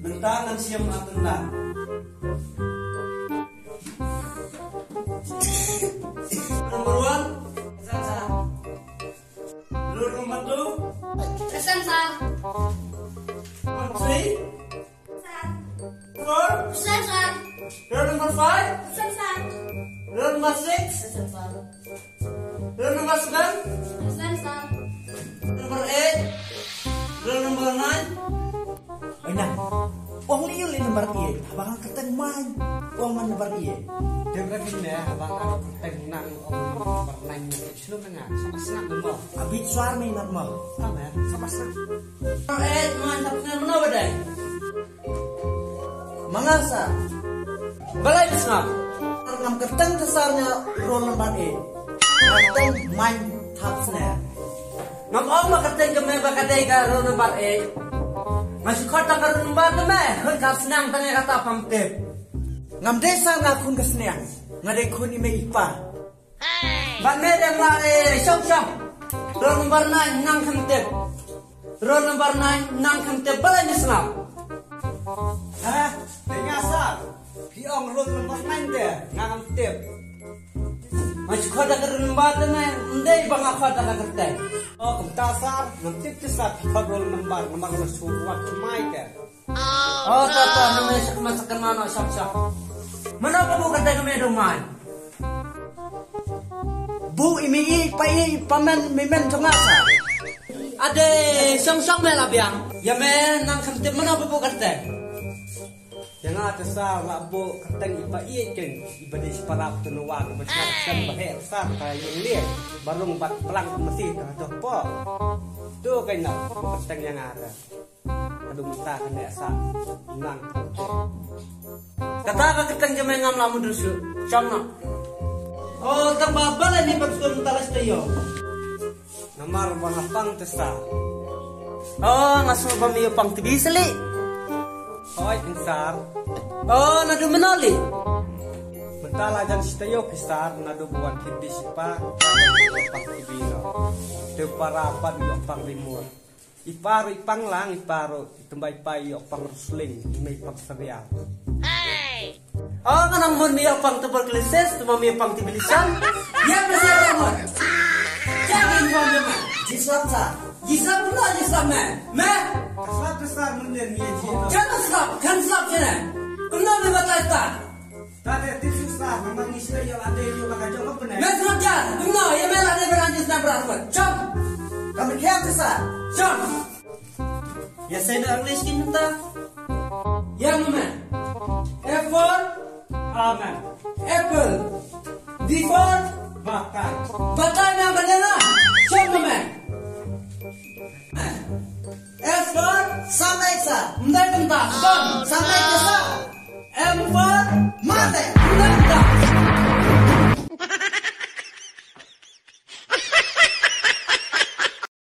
Mentangan siam atenda. Nomor 1. Nomor 2. Kesan sah. Nomor 3. 4. Kesan sah. Nomor 5. Kesan sah. Nomor 6. Kesan sah. Nomor 7. Kesan sah. Nomor 8. Nomor 9. Nah, uang liu li nomor iya, abang keteng main, uang man nomor iya. Dia berarti ya, abang aku tenang om bernanya, sih tengah sama senang dulu. Abis suar main normal, Sama ya, sama senang. Nomor 8. Mantap mana badai? mangasa, Balai bisnap. ngam keteng kesarnya roll nomor iya, keteng main tapsnya. Ngam om makateng keme bakadai ka nomor 8. Masih kota ka nomor 8. Hun ka senang tanya kata pamtep. Ngam desa ngakun kesenian, ngadek kun ime ipa. Ban merem la syok. Roll nomor 9 nang kamtep. Roll nomor 9 nang kamtep balai bisnap. Hah, dengasar. Hiong roll nomor 9 deh, ngam tip. Masih kota ka nomor 8. Ndai bang kota ka kerteng. Oh, kumtasar, ngam tip tisar, roll nomor suruh kemai deh. Oh, tata namanya masakan mana syok. Mana apa bukan tega medoman? Bu ime ipa men mimen congasa. Ade syong mela biang. Ya men nang kamtep mana apa bukan tega? Yang ada sar labu keteng ipa ikan iba di separap tunuan bersekan bahaya sar kayak yang lihat baru empat pelang masih tuh po tuh kayaknya keteng yang ada aduh minta kena sar nang Kata ka keteng jeme ngam lamu dusu. Syong. Oh, tambah bala ni pagsul talas tayo. nomor pang tesar Oh, ngasul pamiyo pang tibisali. oi insar Oh, nadu menoli. mentala jan sitayo kisar nado buan hindi sipa pang tibino te para apa di pang limur iparo ipang lang iparo itumbay payo pang rusling may pang serial. Oh, kanang mon miyo pang tuberculosis, tumamiyo pang tibilisan. Yan na siya ramon. Jangan mo naman. Jiswat sa, Jisap pula jisap me. Me? Kesat besar mundir niya jino. Jangan slap, kan slap sini. Kena me batal tan. Tadi itu susah, memang istilah yang ada itu maka jawab benar. Me slap jan. Kena ya me la de beranjis na berasmat. Jom. kami kiam kesar. Jom. Ya saya nak English kita. Yang me. Apple. Aman, Apple. D for bakar. batal na banana. Jom me. S for Sampai sa, Ndai bentar. Jom. sampai ke